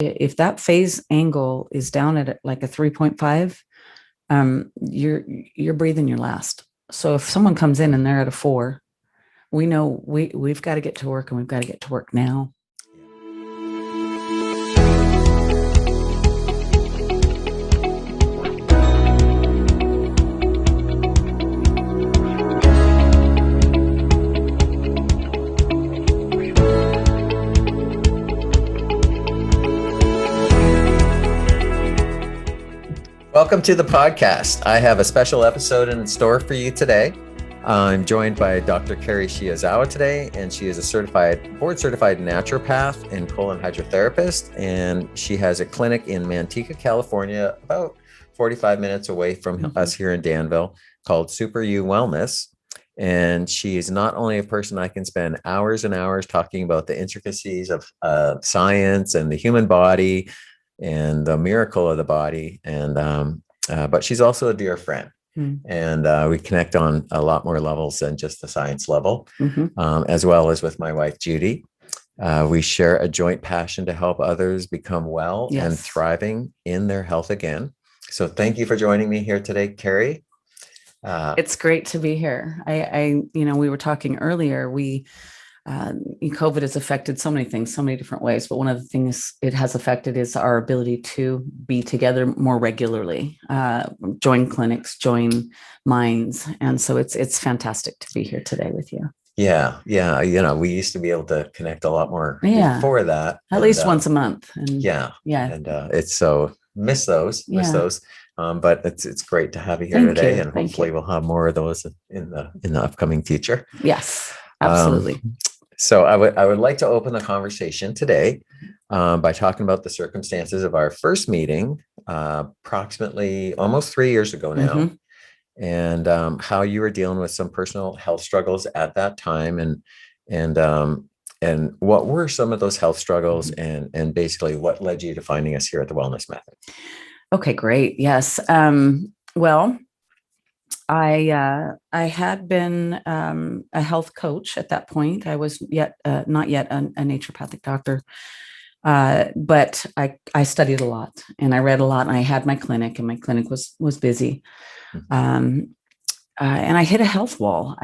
If that phase angle is down at like a 3.5, you're breathing your last. So if someone comes in and they're at a 4, we know we've got to get to work, and we've got to get to work now. Welcome to the podcast. I have a special episode in store for you today. I'm joined by Dr. Kerri Shiozawa today, and she is a board-certified naturopath and colon hydrotherapist, and she has a clinic in Manteca, California, about 45 minutes away from us here in Danville, called Super You Wellness. And she is not only a person I can spend hours and hours talking about the intricacies of science and the human body and the miracle of the body, but she's also a dear friend. And we connect on a lot more levels than just the science level, as well as with my wife, Judy. We share a joint passion to help others become well and thriving in their health again. So thank you for joining me here today, Kerri. It's great to be here. We were talking earlier, COVID has affected so many things, so many different ways, but one of the things it has affected is our ability to be together more regularly, join clinics, join minds. And so it's fantastic to be here today with you. Yeah. We used to be able to connect a lot more before that. At least once a month. And it's so miss those. But it's great to have you here today. And hopefully we'll have more of those in the upcoming future. Yes, absolutely. So I would like to open the conversation today by talking about the circumstances of our first meeting, approximately almost 3 years ago now, and how you were dealing with some personal health struggles at that time, and what were some of those health struggles, and basically what led you to finding us here at the Wellness Method. Okay, great. Yes. Well, I had been a health coach at that point. I was not yet a naturopathic doctor, but I studied a lot and I read a lot, and I had my clinic, and my clinic was busy. And I hit a health wall.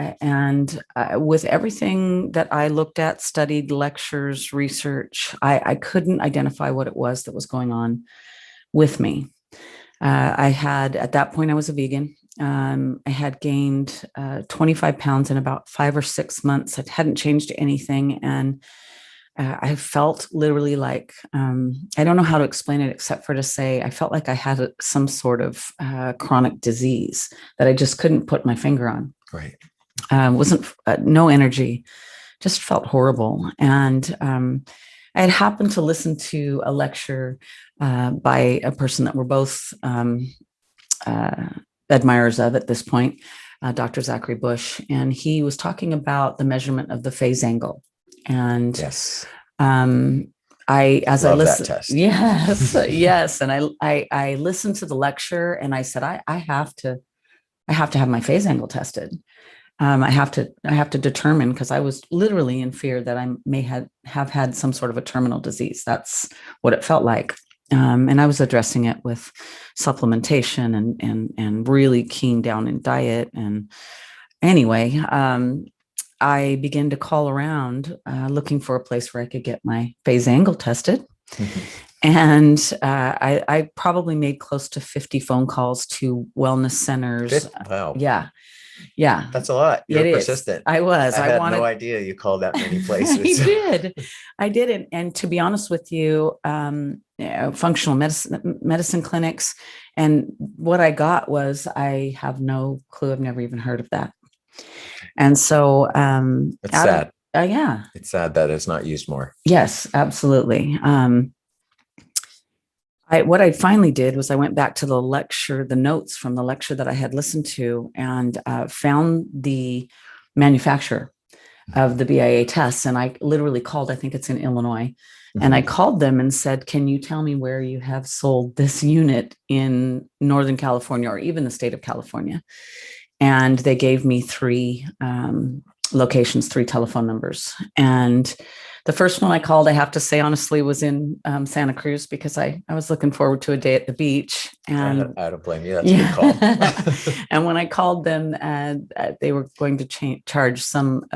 With everything that I looked at, studied, lectures, research, I couldn't identify what it was that was going on with me. At that point, I was a vegan. I had gained 25 pounds in about 5 or 6 months. I hadn't changed anything. And I felt literally like, I don't know how to explain it except for to say, I felt like I had some sort of chronic disease that I just couldn't put my finger on. Right. Wasn't no energy, just felt horrible. And I had happened to listen to a lecture by a person that we're both admirers of at this point, Dr. Zachary Bush, and he was talking about the measurement of the phase angle. And I listened, that test. yes, and I listened to the lecture, and I said, I have to have my phase angle tested. I have to determine, because I was literally in fear that I may have had some sort of a terminal disease. That's what it felt like. And I was addressing it with supplementation and really keen down in diet. And anyway, I began to call around looking for a place where I could get my phase angle tested. And I probably made close to 50 phone calls to wellness centers. Wow. Yeah. That's a lot. You're persistent. I was. I had no idea you called that many places. I did. And to be honest with you, functional medicine clinics. And what I got was, I have no clue. I've never even heard of that. And so it's sad. Yeah. It's sad that it's not used more. Yes, absolutely. What I finally did was I went back to the notes from the lecture that I had listened to, and found the manufacturer of the BIA tests. And I literally called, I think it's in Illinois. And I called them and said, can you tell me where you have sold this unit in Northern California, or even the state of California? And they gave me 3 locations, 3 telephone numbers. And The first one I called, I have to say, honestly, was in Santa Cruz because I was looking forward to a day at the beach. And I don't blame you. That's a good call. And when I called them, they were going to charge some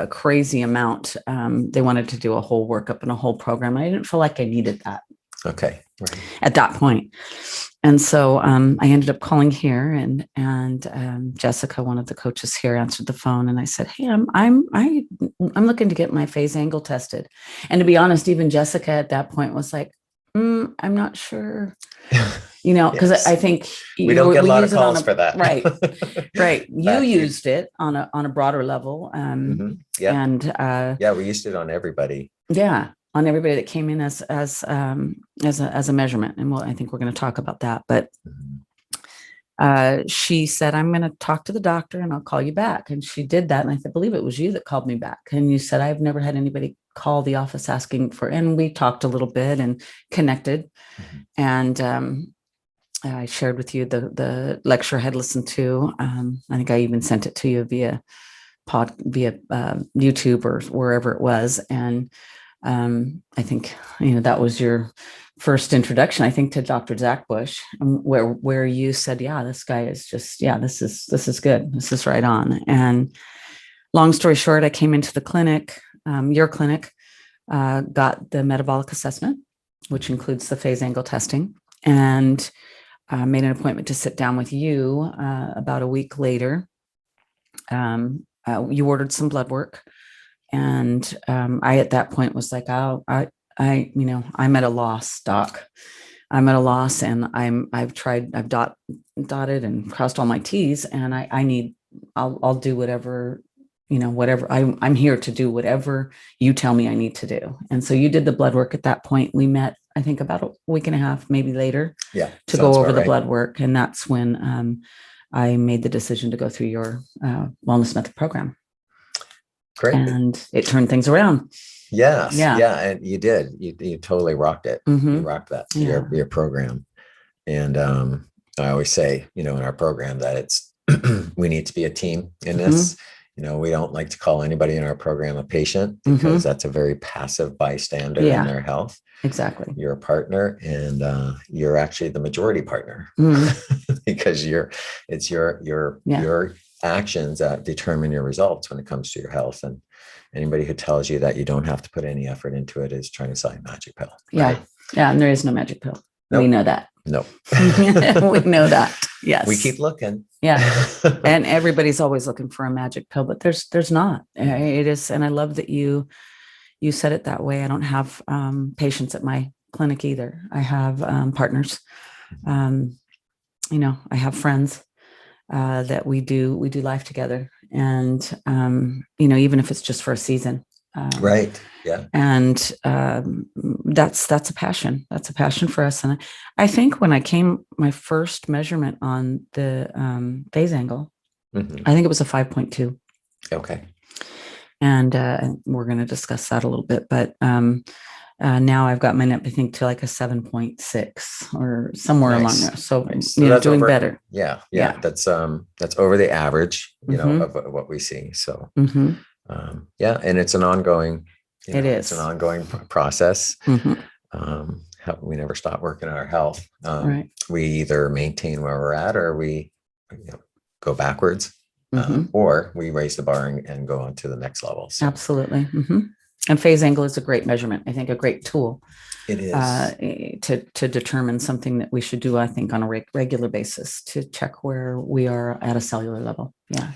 crazy amount. They wanted to do a whole workup and a whole program. I didn't feel like I needed that. Okay. Right. At that point. And so I ended up calling here, and Jessica, one of the coaches here, answered the phone, and I said, "Hey, I'm looking to get my phase angle tested." And to be honest, even Jessica at that point was like, "I'm not sure," because yes. I think we don't get a lot of calls for that. Right, right. You used it on a broader level, yeah, and we used it on everybody. Yeah. On everybody that came in as a measurement. And I think we're going to talk about that. But she said, "I'm going to talk to the doctor and I'll call you back." And she did that. And I believe it was you that called me back. And you said, "I've never had anybody call the office asking for," and we talked a little bit and connected. And I shared with you the lecture I had listened to. I think I even sent it to you via YouTube or wherever it was. And I think, that was your first introduction, I think, to Dr. Zach Bush, where you said, "Yeah, this guy is just, this is good. This is right on." And long story short, I came into the clinic, your clinic, got the metabolic assessment, which includes the phase angle testing, and made an appointment to sit down with you about a week later. You ordered some blood work. And I, at that point, was like, "Oh, I'm at a loss, doc. I'm at a loss, and I've dotted and crossed all my T's, and I'll do whatever, whatever. I'm here to do whatever you tell me I need to do." And so you did the blood work. At that point, we met, I think, about a week and a half, maybe later, to go over the blood work. And that's when I made the decision to go through your wellness method program. Great. And it turned things around. Yes. Yeah. And you did. You totally rocked it. You rocked that, your program. And I always say, in our program that it's, we need to be a team in this. We don't like to call anybody in our program a patient, because that's a very passive bystander in their health. Exactly. You're a partner, and you're actually the majority partner, because it's your actions that determine your results when it comes to your health. And anybody who tells you that you don't have to put any effort into it is trying to sell you a magic pill. Right? Yeah. And there is no magic pill. Nope. We know that. Nope. We know that. Yes. We keep looking. Yeah. And everybody's always looking for a magic pill, but there's not. It is. And I love that you said it that way. I don't have patients at my clinic either. I have partners. I have friends that we do life together, and even if it's just for a season, right? Yeah. And that's a passion. That's a passion for us. And I think when I came, my first measurement on the phase angle, I think it was a 5.2. Okay. And we're going to discuss that a little bit, but now I've got mine up, I think, to like a 7.6 or somewhere along there. So, that's doing better. Yeah. That's over the average, of what we see. So, and it's an ongoing, it's an ongoing process. We never stop working on our health. Right. We either maintain where we're at, or we go backwards, or we raise the bar and go on to the next level. So. Absolutely. And phase angle is a great measurement. I think a great tool. It is to determine something that we should do, I think, on a regular basis to check where we are at a cellular level. Yeah.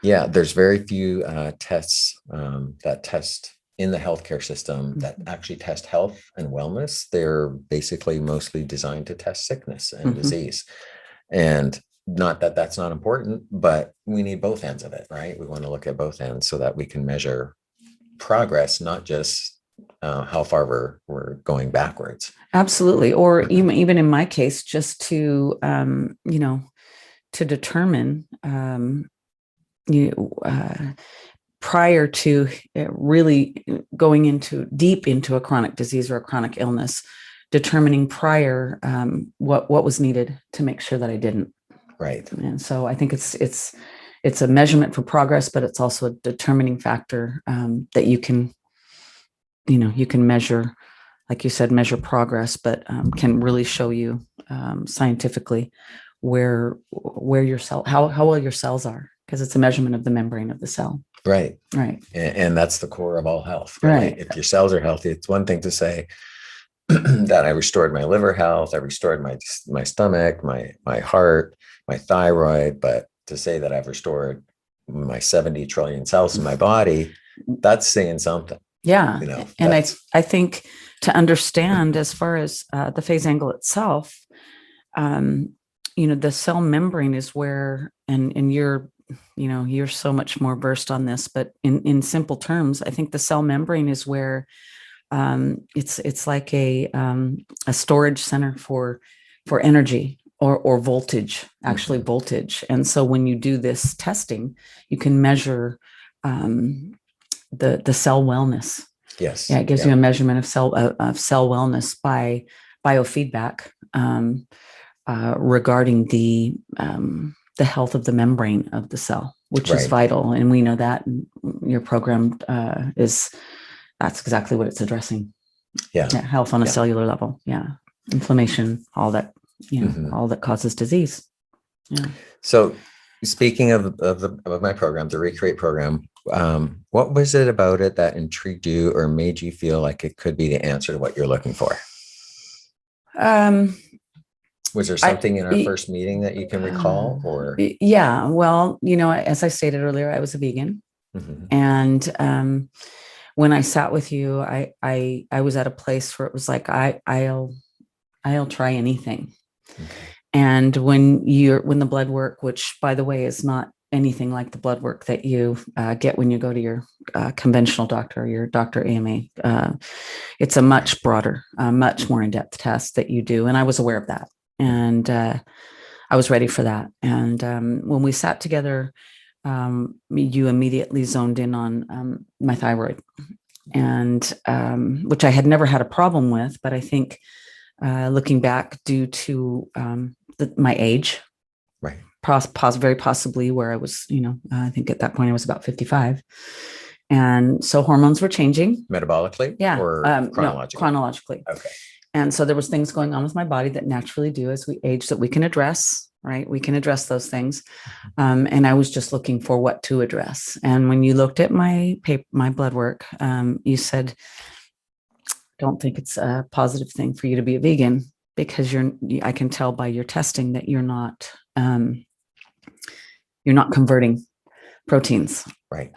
Yeah. There's very few tests that test in the healthcare system that actually test health and wellness. They're basically mostly designed to test sickness and disease. And not that that's not important, but we need both ends of it, right? We want to look at both ends so that we can measure progress, not just how far we're going backwards. Absolutely. Or even in my case, just to to determine prior to really going deep into a chronic disease or a chronic illness, determining prior what was needed to make sure that I didn't. Right. And so I think it's a measurement for progress, but it's also a determining factor that you can you can measure, like you said, measure progress, but can really show you scientifically where your cell, how well your cells are, because it's a measurement of the membrane of the cell. Right. Right. And that's the core of all health. Really. Right. If your cells are healthy, it's one thing to say that I restored my liver health, I restored my stomach, my heart, my thyroid, but to say that I've restored my 70 trillion cells in my body, that's saying something. Yeah. And I think to understand, as far as the phase angle itself, the cell membrane is where, and you're so much more versed on this, but in simple terms, I think the cell membrane is where it's like a storage center for energy or voltage, actually voltage. And so when you do this testing, you can measure the cell wellness. Yes. Yeah, it gives you a measurement of cell wellness by biofeedback regarding the health of the membrane of the cell, which is vital. And we know that your program that's exactly what it's addressing. Yeah. Health on a cellular level. Yeah. Inflammation, all that, all that causes disease. Yeah. So speaking of my program, the Recreate program, what was it about it that intrigued you or made you feel like it could be the answer to what you're looking for? Was there something in our first meeting that you can recall, or? Yeah. Well, as I stated earlier, I was a vegan. And when I sat with you, I was at a place where it was like, I'll try anything. Okay. And when the blood work, which by the way, is not anything like the blood work that you get when you go to your conventional doctor, your doctor AMA, it's a much broader, much more in-depth test that you do. And I was aware of that. And I was ready for that. And when we sat together, you immediately zoned in on my thyroid, and which I had never had a problem with, but I think looking back, due to my age, right, very possibly where I was, I think at that point I was about 55, and so hormones were changing metabolically, or chronologically. No, chronologically. Okay. And so there was things going on with my body that naturally do as we age that we can address, right? We can address those things. And I was just looking for what to address. And when you looked at my blood work, you said, don't think it's a positive thing for you to be a vegan, because I can tell by your testing that you're not converting proteins. Right.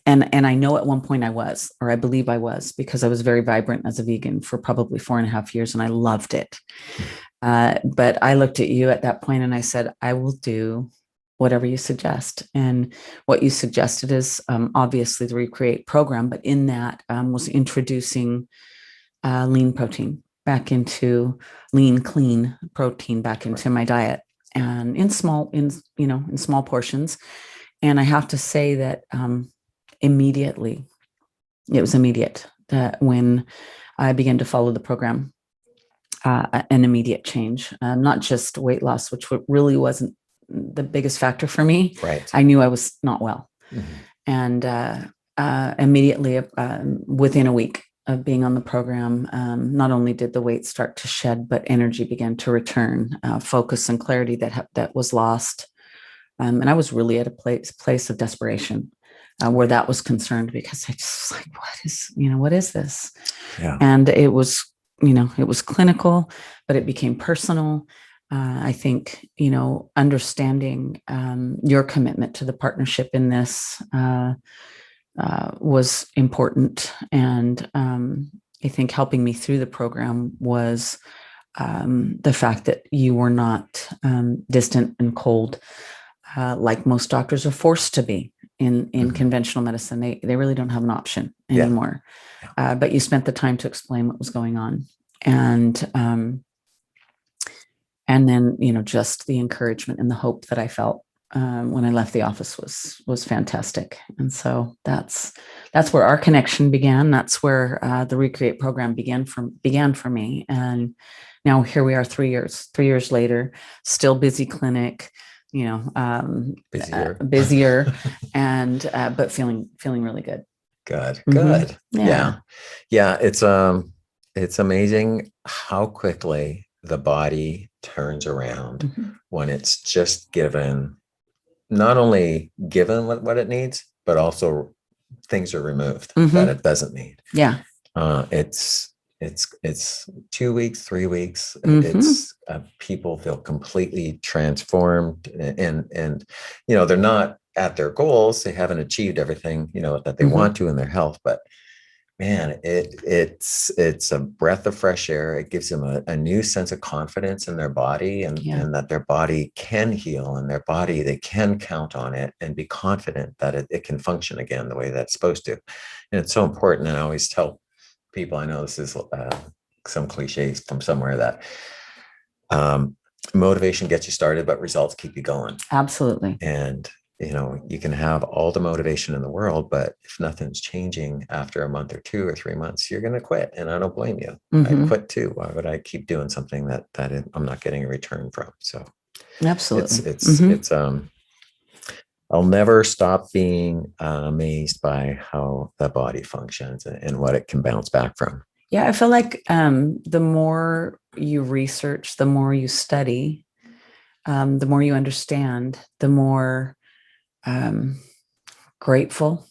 And I know at one point I was, or I believe I was, because I was very vibrant as a vegan for probably 4.5 years, and I loved it. But I looked at you at that point and I said, I will do whatever you suggest. And what you suggested is obviously the Recreate program, but in that was introducing lean protein back into clean protein back into my diet, and in small portions. And I have to say that immediately, it was immediate that when I began to follow the program, an immediate change, not just weight loss, which really wasn't the biggest factor for me. Right. I knew I was not well. And immediately within a week of being on the program, not only did the weight start to shed, but energy began to return, focus and clarity that was lost. And I was really at a place of desperation where that was concerned, because I just was like, what is this? Yeah. And it was, it was clinical, but it became personal. I think, understanding your commitment to the partnership in this was important. And I think helping me through the program was the fact that you were not distant and cold, like most doctors are forced to be in conventional medicine. They really don't have an option anymore. Yeah. But you spent the time to explain what was going on. And then, just the encouragement and the hope that I felt when I left the office was fantastic. And so that's where our connection began. That's where the Recreate program began for me. And now here we are 3 years later, still busy clinic, busier and but feeling really good. Good. Mhm. Good. Yeah. Yeah. Yeah. It's amazing how quickly the body turns around Mhm. when it's just given, not only given what it needs, but also things are removed that Mhm. it doesn't need. Yeah. It's 2 weeks, 3 weeks. Mhm. It's people feel completely transformed, and they're not at their goals. They haven't achieved everything that they Mhm. want to in their health, but man, it's a breath of fresh air. It gives them a new sense of confidence in their body, and Yeah. and that their body can heal, and their body, they can count on it and be confident that it can function again the way that's supposed to. And it's so important. And I always tell people, I know this is some cliches from somewhere, that um, motivation gets you started, but results keep you going. Absolutely. And you can have all the motivation in the world, but if nothing's changing after a month or 2 or 3 months, you're going to quit. And I don't blame you. I'd Mhm. quit too. Why would I keep doing something that I'm not getting a return from? So it's Absolutely. it's Mhm. it's I'll never stop being amazed by how the body functions and what it can bounce back from. Yeah, I feel like the more you research, the more you study, the more you understand, the more um, grateful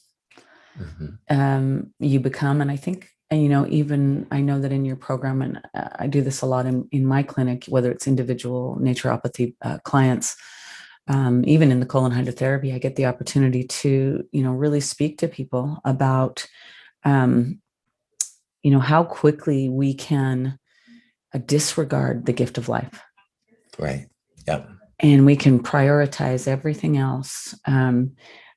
Mhm. you become. And I think, and, even I know that in your program, and I do this a lot in my clinic, whether it's individual naturopathy clients, even in the colon hydrotherapy, I get the opportunity to, really speak to people about, um, how quickly we can disregard the gift of life. Right. Yeah. And we can prioritize everything else.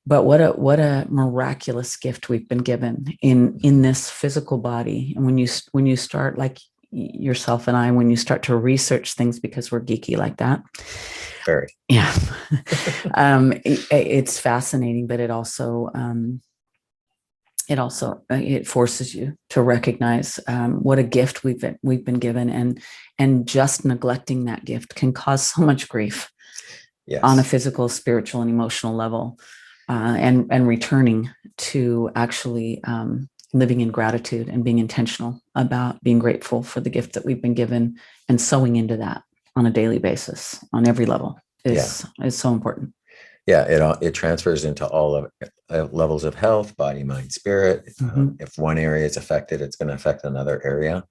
But what a miraculous gift we've been given in this physical body. And when you start, like yourself and I, when you start to research things, because we're geeky like that. Very. Yeah. It's fascinating, but it forces you to recognize what a gift we've been given, and just neglecting that gift can cause so much grief on a Yes. physical, spiritual, and emotional level, and returning to actually living in gratitude and being intentional about being grateful for the gift that we've been given, and sowing into that on a daily basis on every level Yeah. is so important. Yeah, it transfers into all of levels of health, body, mind, spirit. Mm-hmm. If one area is affected, it's going to affect another area.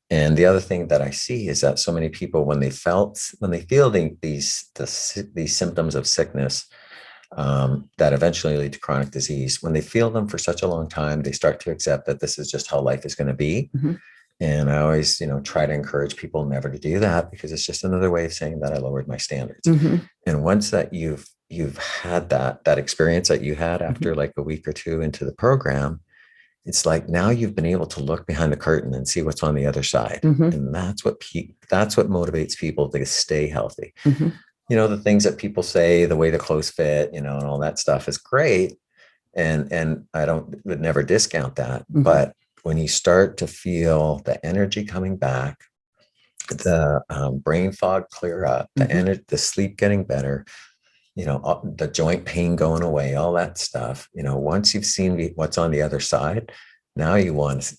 And the other thing that I see is that so many people, when they feel these symptoms of sickness, that eventually lead to chronic disease, when they feel them for such a long time, they start to accept that this is just how life is going to be. Mm-hmm. And I always, try to encourage people never to do that, because it's just another way of saying that I lowered my standards. Mm-hmm. And once that you've had that experience that you had Mm-hmm. after like a week or two into the program, it's like now you've been able to look behind the curtain and see what's on the other side. Mm-hmm. And that's what motivates people to stay healthy. Mm-hmm. The things that people say, the way the clothes fit, and all that stuff is great. And I would never discount that. Mm-hmm. But when you start to feel the energy coming back, the brain fog clear up, Mm-hmm. the sleep getting better, the joint pain going away, all that stuff, once you've seen what's on the other side, now you want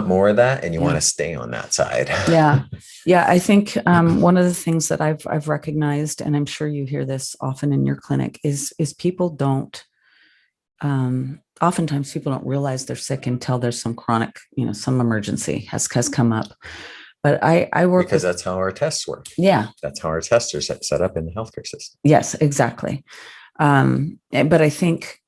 more of that, and you want Yeah. to stay on that side. Yeah. Yeah. I think one of the things that I've recognized, and I'm sure you hear this often in your clinic, is people don't oftentimes people don't realize they're sick until there's some chronic, some emergency has come up. But I work Because with, that's how our tests work. yeah, That's how our tests are set up in the healthcare system. yes, exactly. But I think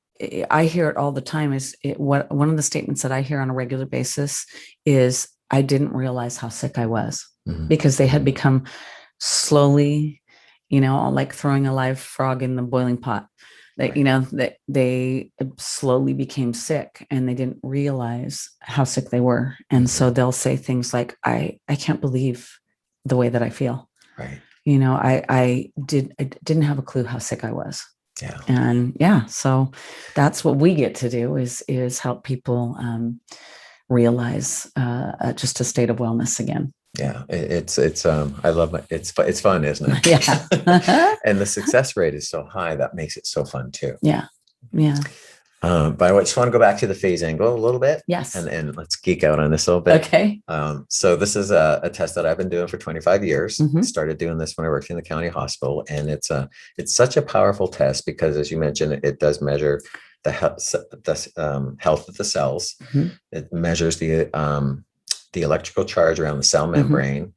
I hear it all the time. One of the statements that I hear on a regular basis is, I didn't realize how sick I was, Mm-hmm. because they had Mm-hmm. become slowly, like throwing a live frog in the boiling pot. That, Right. that they slowly became sick, and they didn't realize how sick they were. And Mm-hmm. so they'll say things like, I can't believe the way that I feel. Right. I didn't have a clue how sick I was. Yeah. And yeah, so that's what we get to do is help people realize just a state of wellness again. Yeah. It's I love it's fun, isn't it? Yeah. And the success rate is so high that makes it so fun too. Yeah. Yeah. But I just want to go back to the phase angle a little bit. Yes. And let's geek out on this a little bit. Okay. So this is a test that I've been doing for 25 years. Mhm. Started doing this when I worked in the county hospital. And it's such a powerful test because, as you mentioned, it does measure the health of the cells. Mhm. It measures the electrical charge around the cell membrane.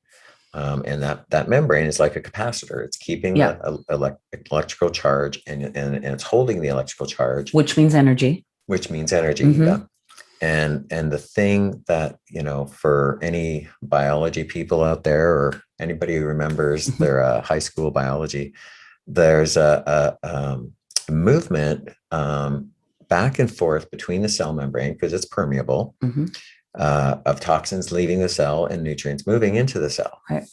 And that membrane is like a capacitor. It's keeping Yeah. the electrical charge and it's holding the electrical charge, Which means energy. which means energy. Mhm. Yeah. And the thing that, for any biology people out there or anybody who remembers their high school biology, there's a movement back and forth between the cell membrane because it's permeable. Mhm. Of toxins leaving the cell and nutrients moving into the cell. Right.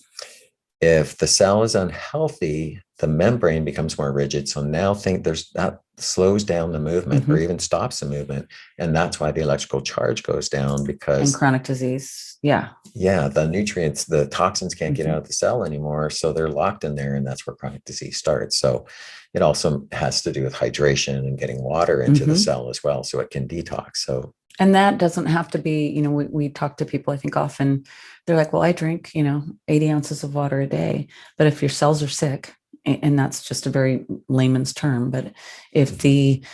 If the cell is unhealthy, the membrane becomes more rigid. So now that slows down the movement or even stops the movement. And that's why the electrical charge goes down because And chronic disease. Yeah. Yeah, the nutrients, the toxins can't get out of the cell anymore. So they're locked in there, and that's where chronic disease starts. So it also has to do with hydration and getting water into the cell as well, so it can detox. So and that doesn't have to be, we talk to people, I think often they're like, well, I drink, 80 ounces of water a day. But if your cells are sick, and that's just a very layman's term, but if the,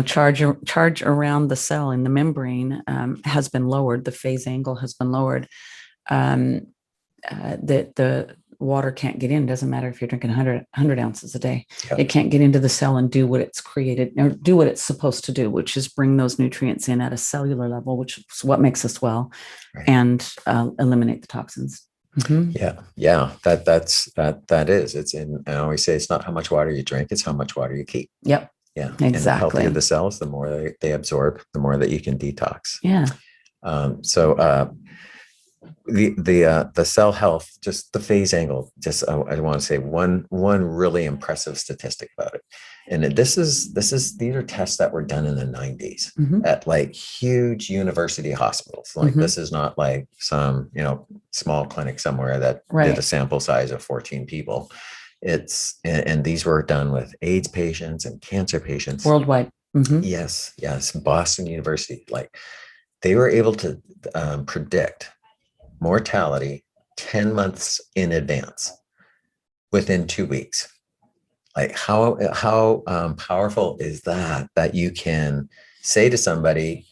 charge around the cell in the membrane has been lowered, the phase angle has been lowered, that the water can't get in. Doesn't matter if you're drinking 100 ounces a day. Yep. It can't get into the cell and do what it's created or do what it's supposed to do, which is bring those nutrients in at a cellular level, which is what makes us well, right, and eliminate the toxins. Yeah. That is. It's in. I always say it's not how much water you drink; it's how much water you keep. Yep. Yeah. Exactly. And the healthier the cells, the more they absorb, the more that you can detox. Yeah. The cell health, just the phase angle, I want to say one really impressive statistic about it. And these are tests that were done in the 90s at like huge university hospitals. Like this is not like some, small clinic somewhere that did a sample size of 14 people. And these were done with AIDS patients and cancer patients worldwide. Yes. Boston University, like they were able to predict mortality 10 months in advance within 2 weeks. Like how powerful is that you can say to somebody,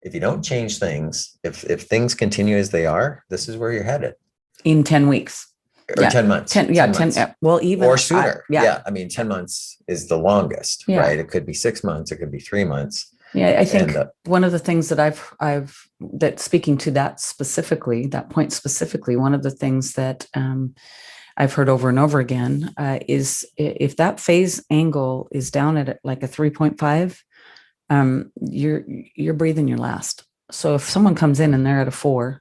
if you don't change things, if things continue as they are, this is where you're headed in 10 weeks or 10 months. 10 months. Well, even or sooner. I mean, 10 months is the longest, right? It could be 6 months, it could be 3 months. Yeah, I think one of the things that that speaking to that point specifically, one of the things that I've heard over and over again is if that phase angle is down at like a 3.5, you're breathing your last. So if someone comes in and they're at a 4,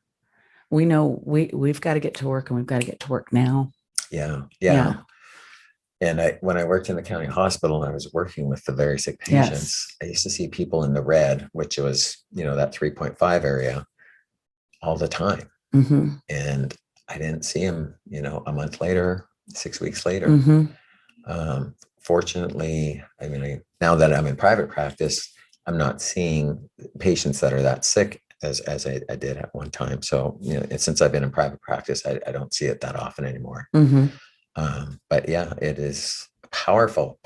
we know we've got to get to work, and we've got to get to work now. Yeah. And when I worked in the county hospital and I was working with the very sick patients, I used to see people in the red, which was, that 3.5 area all the time. And I didn't see them, a month later, 6 weeks later. Fortunately, I mean, now that I'm in private practice, I'm not seeing patients that are that sick as I did at one time. So, since I've been in private practice, I don't see it that often anymore. But yeah, it is a powerful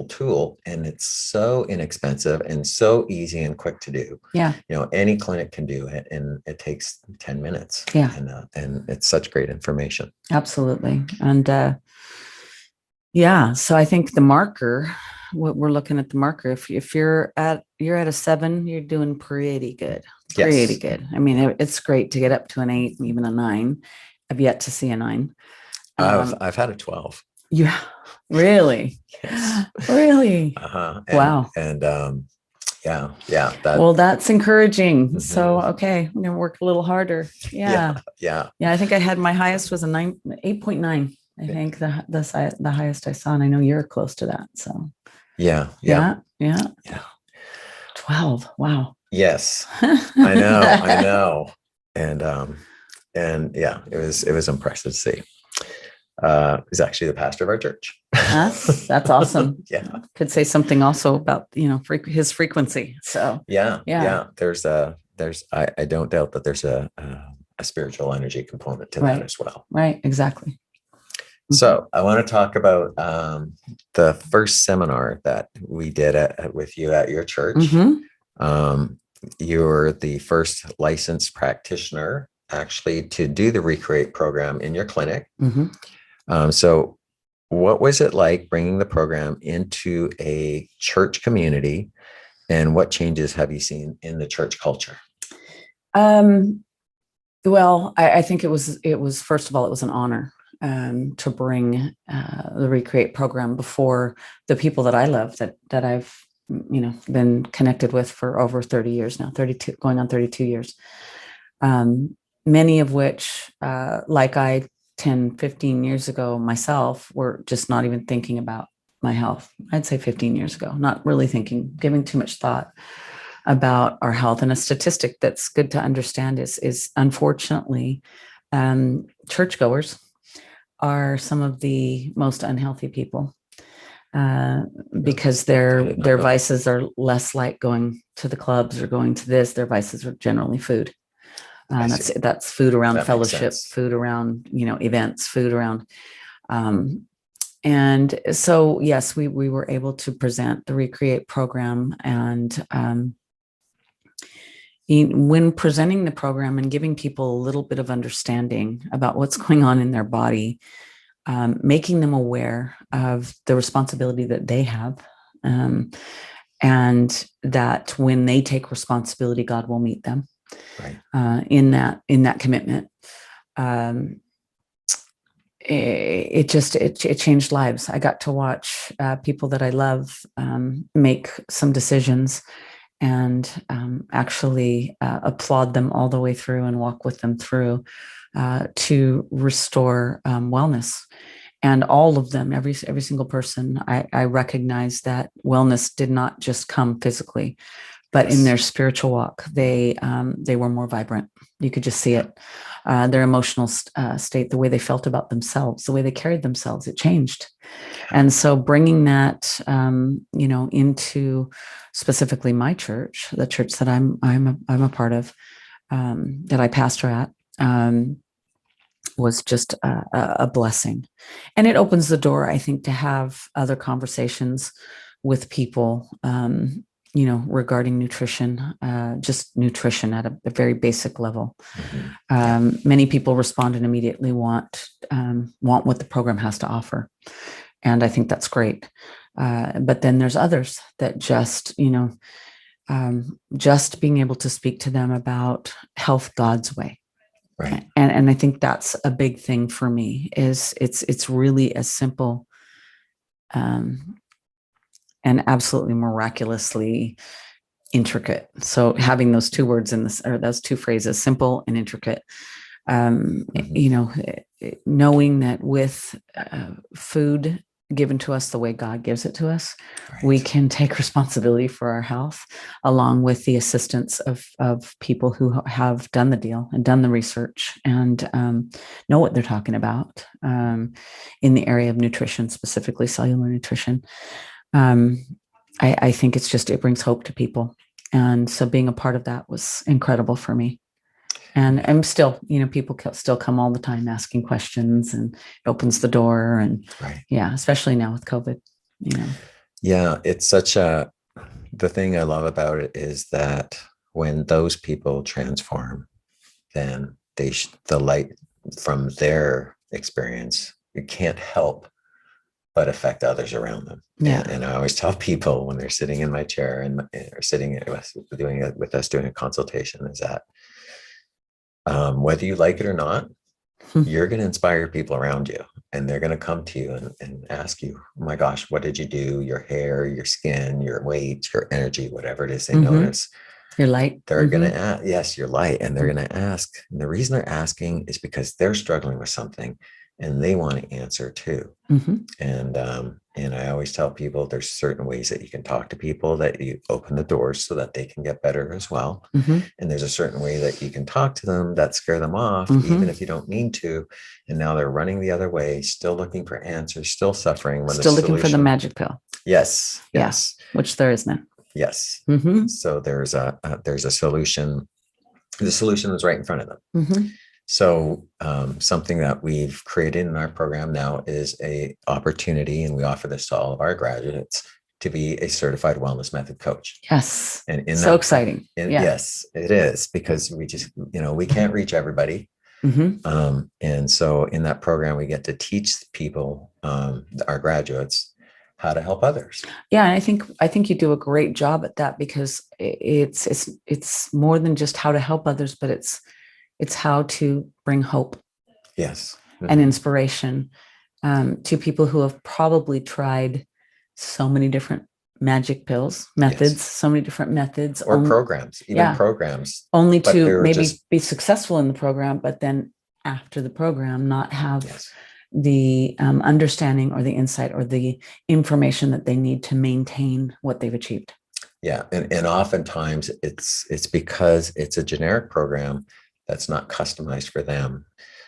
tool, and it's so inexpensive and so easy and quick to do. Yeah. Any clinic can do it, and it takes 10 minutes. Yeah. And it's such great information. Absolutely. And so I think the marker, what we're looking at the marker, if you're at a 7, you're doing pretty good. Pretty good. I mean, it's great to get up to an 8 and even a 9. I've yet to see a 9. I've had a 12. Yeah, really? Yes. Really? Wow. And yeah. That's encouraging. So, okay, I'm going to work a little harder. Yeah. I think I had my highest was a 8.9. I think the highest I saw, and I know you're close to that. So yeah. 12. Wow. Yes, I know. And yeah, it was impressive to see. He's actually the pastor of our church. That's awesome. Yeah. Could say something also about, his frequency. So Yeah. I don't doubt that there's a spiritual energy component to that as well. Right. Exactly. So I want to talk about the first seminar that we did with you at your church. You're the first licensed practitioner actually to do the Recreate program in your clinic. So what was it like bringing the program into a church community, and what changes have you seen in the church culture? Well, I think it was, first of all, it was an honor to bring the Recreate program before the people that I love, that I've, been connected with for over 30 years now, 32, going on 32 years. Many of which, like I 10, 15 years ago myself, were just not even thinking about my health. I'd say 15 years ago, not really giving too much thought about our health. And a statistic that's good to understand is unfortunately, churchgoers are some of the most unhealthy people, because their vices are less like going to the clubs or going to this. Their vices are generally food. That's food around fellowship, food around, events, food around. And so, yes, we were able to present the Recreate program, and when presenting the program and giving people a little bit of understanding about what's going on in their body, making them aware of the responsibility that they have, and that when they take responsibility, God will meet them. Right. In that commitment. It changed lives. I got to watch people that I love make some decisions, and actually applaud them all the way through and walk with them through to restore wellness. And all of them, every single person, I recognize that wellness did not just come physically, but in their spiritual walk, they were more vibrant. You could just see it. Their emotional state, the way they felt about themselves, the way they carried themselves, it changed. And so bringing that, into specifically my church, the church that I'm a part of, that I pastor at, was just a blessing. And it opens the door, I think, to have other conversations with people, regarding nutrition, just nutrition at a very basic level. Many people respond and immediately want what the program has to offer. And I think that's great. But then there's others that just, just being able to speak to them about health God's way. Right. And I think that's a big thing for me, is it's really as simple, and absolutely miraculously intricate. So having those two words in this, or those two phrases, simple and intricate, knowing that with food given to us the way God gives it to us, right, we can take responsibility for our health, along with the assistance of people who have done the deal and done the research and know what they're talking about in the area of nutrition, specifically cellular nutrition. I think it brings hope to people. And so being a part of that was incredible for me. And I'm still, people still come all the time asking questions, and it opens the door. And right. Yeah, especially now with COVID, Yeah, it's the thing I love about it is that when those people transform, then the light from their experience, it can't help but affect others around them. Yeah. And I always tell people when they're sitting in my chair and or sitting doing a consultation, is that whether you like it or not, you're going to inspire people around you, and they're going to come to you and ask you, oh my gosh, what did you do? Your hair, your skin, your weight, your energy, whatever it is they notice. Your light. They're going to ask, yes, your light. And they're going to ask. And the reason they're asking is because they're struggling with something and they want to answer too. And And I always tell people there's certain ways that you can talk to people, that you open the doors so that they can get better as well. And there's a certain way that you can talk to them that scare them off, even if you don't need to. And now they're running the other way, still looking for answers, still suffering. When Still looking for the magic pill. Yes. Yes. Yeah, which there is none. Yes. So there's a solution. The solution is right in front of them. So something that we've created in our program now is a opportunity, and we offer this to all of our graduates, to be a certified wellness method coach. Yes. And so exciting. Yes, it is, because we just, we can't reach everybody. And so in that program, we get to teach people, our graduates, how to help others. Yeah, and I think you do a great job at that, because it's more than just how to help others, but it's how to bring hope. Yes. And inspiration to people who have probably tried so many different magic pills, methods, so many different methods. Or programs, programs. Only to maybe be successful in the program, but then after the program, not have the understanding or the insight or the information that they need to maintain what they've achieved. Yeah. And oftentimes it's because it's a generic program that's not customized for them.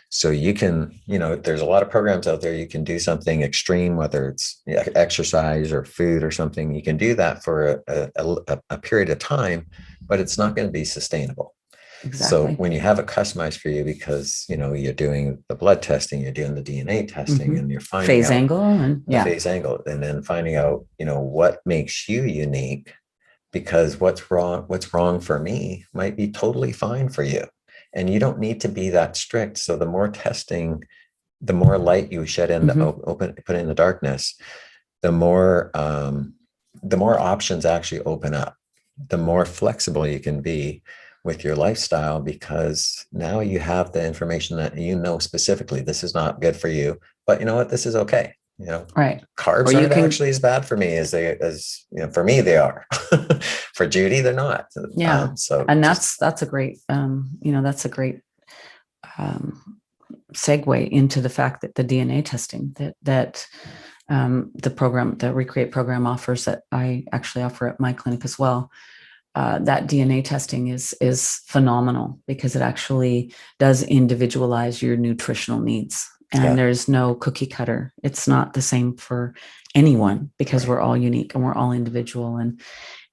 So you can, there's a lot of programs out there. You can do something extreme, whether it's exercise or food or something. You can do that for a period of time, but it's not going to be sustainable. Exactly. So when you have it customized for you, because, you're doing the blood testing, you're doing the DNA testing, and you're finding phase angle and phase angle, and then finding out, what makes you unique, because what's wrong for me might be totally fine for you. And you don't need to be that strict. So the more testing, the more light you shed in, put in the darkness, the more options actually open up, the more flexible you can be with your lifestyle, because now you have the information that specifically, this is not good for you, but you know what, this is okay. Right. Carbs aren't actually as bad for me as for me they are. For Judy, they're not. Yeah. And that's a great, that's a great segue into the fact that the DNA testing that the program, the Recreate program, offers, that I actually offer at my clinic as well. That DNA testing is phenomenal, because it actually does individualize your nutritional needs. And there's no cookie cutter. It's not the same for anyone, because we're all unique and we're all individual.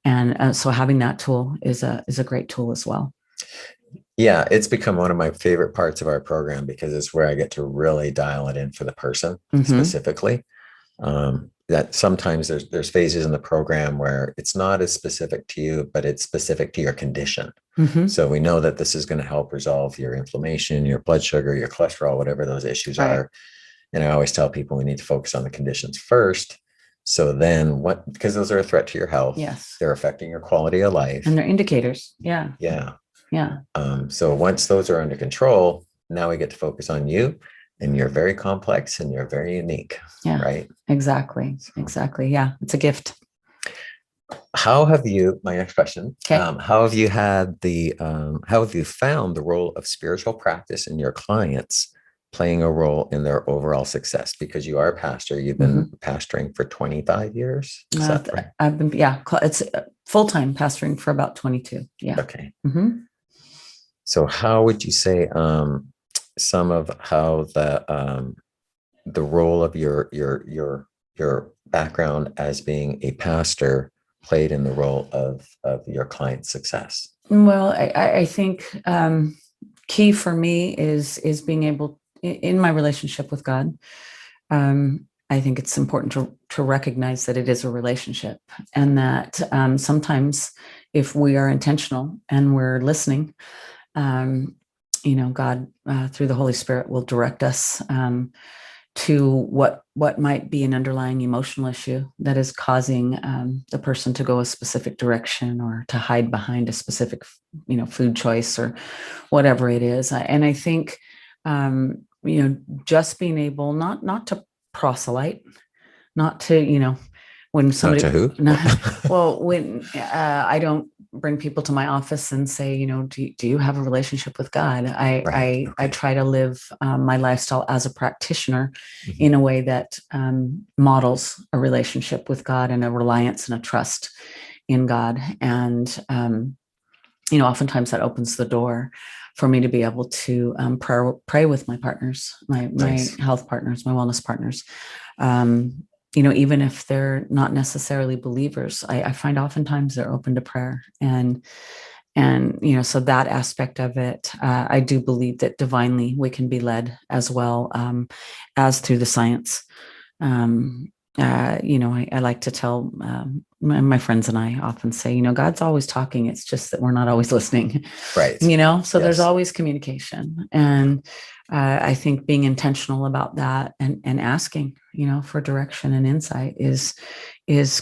And so having that tool is a great tool as well. Yeah, it's become one of my favorite parts of our program, because it's where I get to really dial it in for the person specifically. That sometimes there's phases in the program where it's not as specific to you, but it's specific to your condition. So we know that this is going to help resolve your inflammation, your blood sugar, your cholesterol, whatever those issues are. And I always tell people we need to focus on the conditions first. So then because those are a threat to your health. Yes. They're affecting your quality of life. And they're indicators. Yeah. So once those are under control, now we get to focus on you. And you're very complex and you're very unique. Yeah. Right. Exactly. Yeah. It's a gift. How have you, my next question, how have you found the role of spiritual practice in your clients playing a role in their overall success? Because you are a pastor, you've been pastoring for 25 years. Is that right? I've been, it's full-time pastoring for about 22. Yeah. Okay. So how would you say, some of how the role of your background as being a pastor played in the role of your client's success? Well, I think key for me is being able, in my relationship with God, I think it's important to recognize that it is a relationship, and that sometimes if we are intentional and we're listening, God, through the Holy Spirit, will direct us to what might be an underlying emotional issue that is causing the person to go a specific direction, or to hide behind a specific, food choice or whatever it is. And I think, just being able not to proselyte, not to, when somebody, not to who? Well, when I don't bring people to my office and say, do you have a relationship with God? Right. I try to live my lifestyle as a practitioner Mm-hmm. in a way that models a relationship with God and a reliance and a trust in God. And, oftentimes that opens the door for me to be able to pray with my partners, my Nice. health partners, my wellness partners. Even if they're not necessarily believers, I find oftentimes they're open to prayer. And so that aspect of it, I do believe that divinely we can be led as well as through the science. I like to tell my friends and I often say, God's always talking. It's just that we're not always listening. Right. So Yes. There's always communication. And I think being intentional about that and asking, for direction and insight is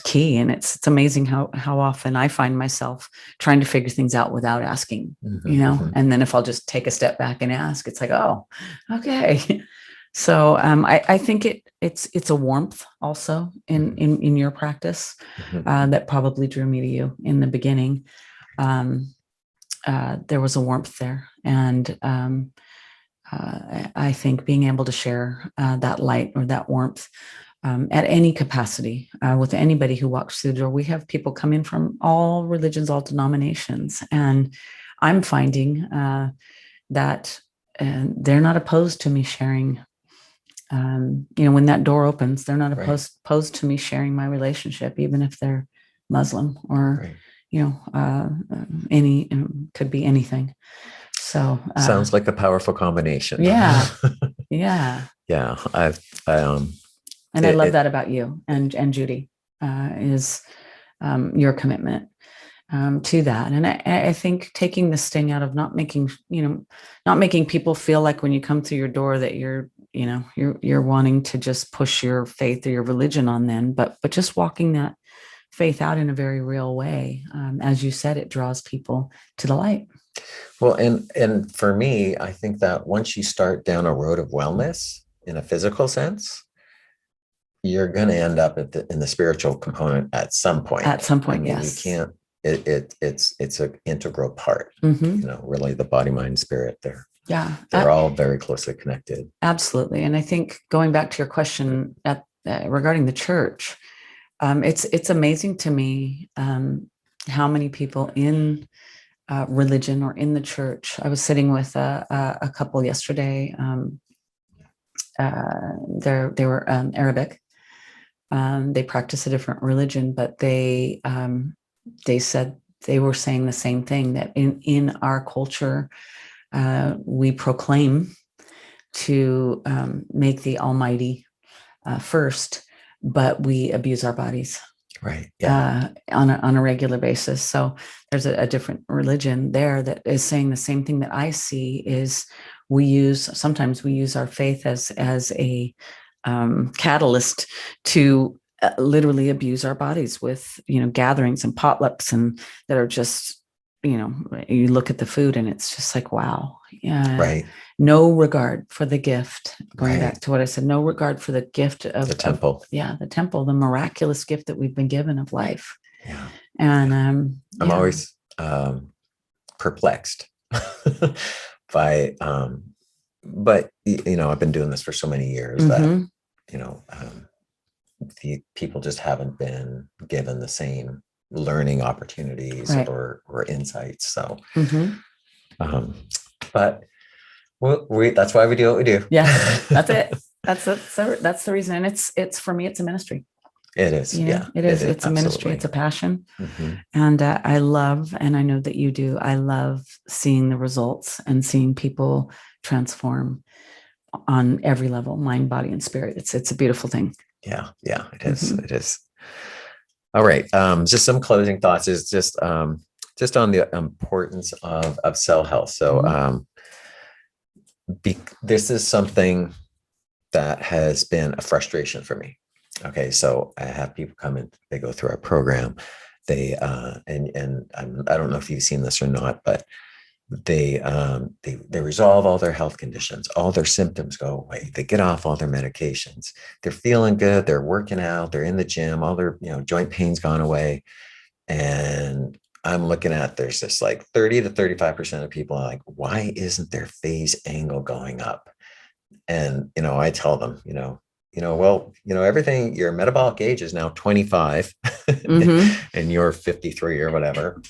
key. And it's amazing how often I find myself trying to figure things out without asking, Mm-hmm. and then if I'll just take a step back and ask, it's like, oh, okay. So I think it's a warmth also in your practice that probably drew me to you in the beginning. There was a warmth there, and I think being able to share that light or that warmth at any capacity with anybody who walks through the door. We have people come in from all religions, all denominations, and I'm finding that they're not opposed to me sharing. When that door opens, they're not opposed to me sharing my relationship, even if they're Muslim or, any could be anything. So sounds like a powerful combination. Yeah. Yeah. Yeah. And I love that about you and Judy is your commitment to that. And I think taking the sting out of not making people feel like when you come through your door that you're wanting to just push your faith or your religion on them, but just walking that faith out in a very real way. As you said, it draws people to the light. Well, and for me, I think that once you start down a road of wellness in a physical sense, you're going to end up in the spiritual component at some point. Yes. You can't. It's an integral part. Really, the body, mind, spirit. They're all very closely connected. Absolutely, and I think going back to your question regarding the church, it's amazing to me how many people in religion or in the church. I was sitting with a couple yesterday. They were Arabic. They practice a different religion, but they said they were saying the same thing, that in our culture, we proclaim to make the Almighty first, but we abuse our bodies. Right. Yeah. On a regular basis. So there's a different religion there that is saying the same thing that I see is sometimes we use our faith as a catalyst to literally abuse our bodies with, gatherings and potlucks and that are just, you look at the food and it's just like, wow. Right. No regard for the gift. Going back to what I said, no regard for the gift of the temple. The temple, the miraculous gift that we've been given of life. Yeah. And I'm always perplexed by, but I've been doing this for so many years that, the people just haven't been given the same learning opportunities or insights. So, but that's why we do what we do. Yeah, that's it. That's the reason. And it's for me, it's a ministry. It is. It is. It's a ministry. It's a passion. And I love, and I know that you do, I love seeing the results and seeing people transform on every level, mind, body, and spirit. It's a beautiful thing. Yeah. It is. It is. All right. Just some closing thoughts is just on the importance of cell health. So this is something that has been a frustration for me. Okay. So I have people come in, they go through our program. They, and I don't know if you've seen this or not, but they resolve all their health conditions, all their symptoms go away. They get off all their medications. They're feeling good. They're working out. They're in the gym. All their, joint pain's gone away. And I'm looking at, there's this like 30 to 35% of people are like, why isn't their phase angle going up? And, I tell them, well, everything, your metabolic age is now 25 Mm-hmm. and you're 53 or whatever.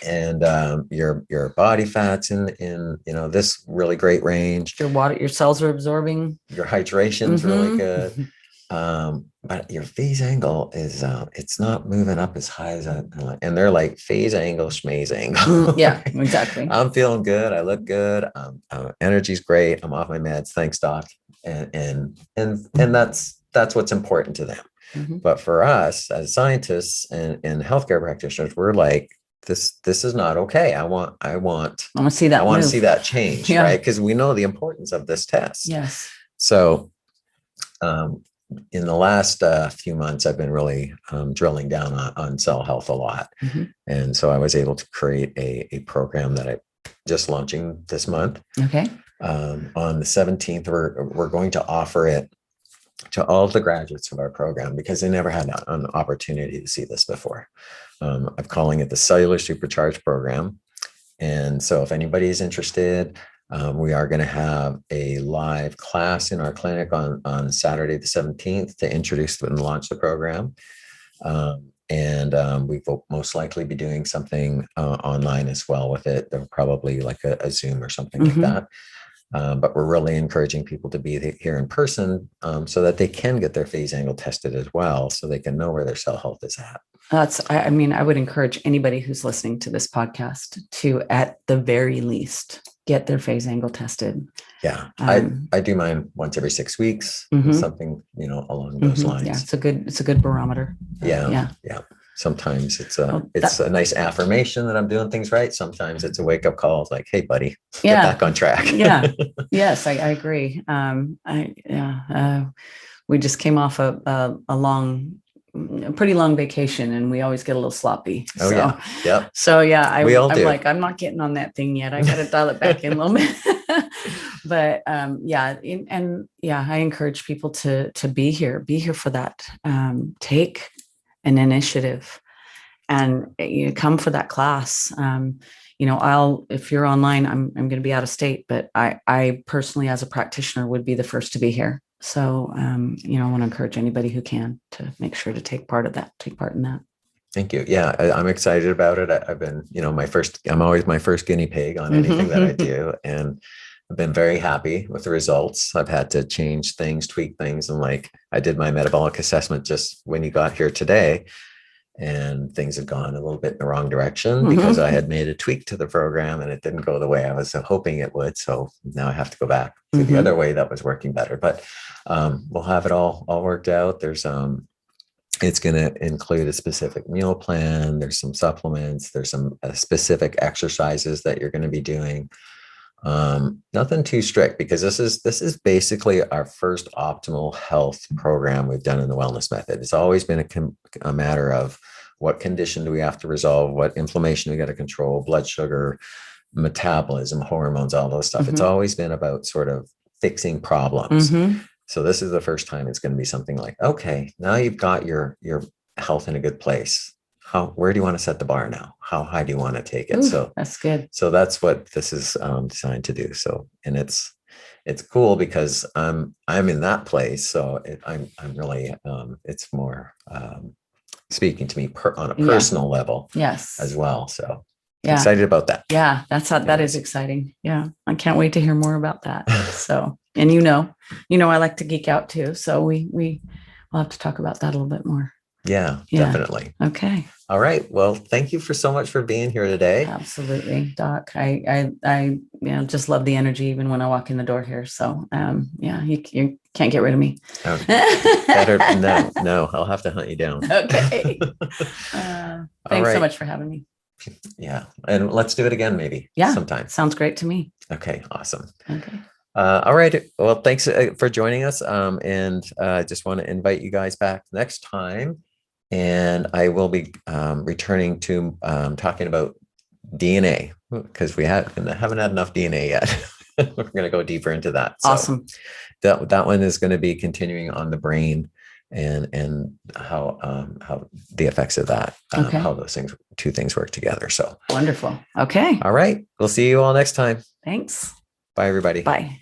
And your body fat's in this really great range. Your cells are absorbing. Your hydration's really good. Mm-hmm. But your phase angle is it's not moving up as high as and they're like phase angle, schmaze angle. Yeah, exactly. I'm feeling good. I look good. Energy's great. I'm off my meds. Thanks, doc. And that's what's important to them. Mm-hmm. But for us as scientists and healthcare practitioners, we're like, this is not okay. I want to see that. I want to see that change, Yeah. right? Because we know the importance of this test. Yes. So in the last few months, I've been really drilling down on cell health a lot. Mm-hmm. And so I was able to create a program that I just launching this month. Okay. On the 17th, we're going to offer it to all of the graduates of our program because they never had an opportunity to see this before. I'm calling it the Cellular Supercharge Program. And so if anybody is interested, we are going to have a live class in our clinic on Saturday, the 17th to introduce and launch the program. We will most likely be doing something online as well with it. They're probably like a Zoom or something like that. But we're really encouraging people to be here in person so that they can get their phase angle tested as well, so they can know where their cell health is at. I would encourage anybody who's listening to this podcast to, at the very least, get their phase angle tested. Yeah. I do mine once every 6 weeks, something, along those lines. Yeah. It's a good barometer. Yeah. Sometimes it's a nice affirmation that I'm doing things right. Sometimes it's a wake up call. It's like, hey buddy, get back on track. Yeah. Yes, I agree. We just came off a pretty long vacation and we always get a little sloppy. Oh, so, yeah. Yep. So yeah, I'm do. like, I'm not getting on that thing yet. I got to dial it back in a little bit. But I encourage people to be here for that. Take an initiative and you come for that class. If you're online, I'm going to be out of state, but I personally, as a practitioner, would be the first to be here. So, I want to encourage anybody who can to make sure to take part in that. Thank you. Yeah, I'm excited about it. I've been, I'm always my first guinea pig on anything that I do. And I've been very happy with the results. I've had to change things, tweak things. And like, I did my metabolic assessment just when you got here today, and things have gone a little bit in the wrong direction because I had made a tweak to the program and it didn't go the way I was hoping it would. So now I have to go back to the other way that was working better, but we'll have it all worked out. There's it's going to include a specific meal plan. There's some supplements. There's some specific exercises that you're going to be doing. Nothing too strict because this is basically our first optimal health program we've done in the wellness method. It's always been a matter of what condition do we have to resolve, what inflammation we got to control, blood sugar, metabolism, hormones, all those stuff. It's always been about sort of fixing problems. So this is the first time it's going to be something like, okay, now you've got your health in a good place. Where do you want to set the bar now? How high do you want to take it? So that's good. So that's what this is designed to do. So, and it's cool because I'm in that place. So I'm really, it's more speaking to me on a personal level. Yes. As well. So excited about that. Yeah. That is exciting. Yeah. I can't wait to hear more about that. So, and I like to geek out too. So we'll have to talk about that a little bit more. Yeah, definitely. Okay. All right. Well, thank you so much for being here today. Absolutely, Doc. I just love the energy even when I walk in the door here. So, you can't get rid of me. Better no, I'll have to hunt you down. Okay. Thanks so much for having me. Yeah. And let's do it again, maybe. Yeah. Sometime. Sounds great to me. Okay. Awesome. Okay. All right. Well, thanks for joining us. And I just want to invite you guys back next time. And I will be returning to talking about DNA because we haven't had enough DNA yet. We're going to go deeper into that. So awesome. That one is going to be continuing on the brain and how the effects of that, Okay. how those two things work together. So Wonderful. Okay. all right, we'll see you all next time. Thanks. Bye, everybody. Bye.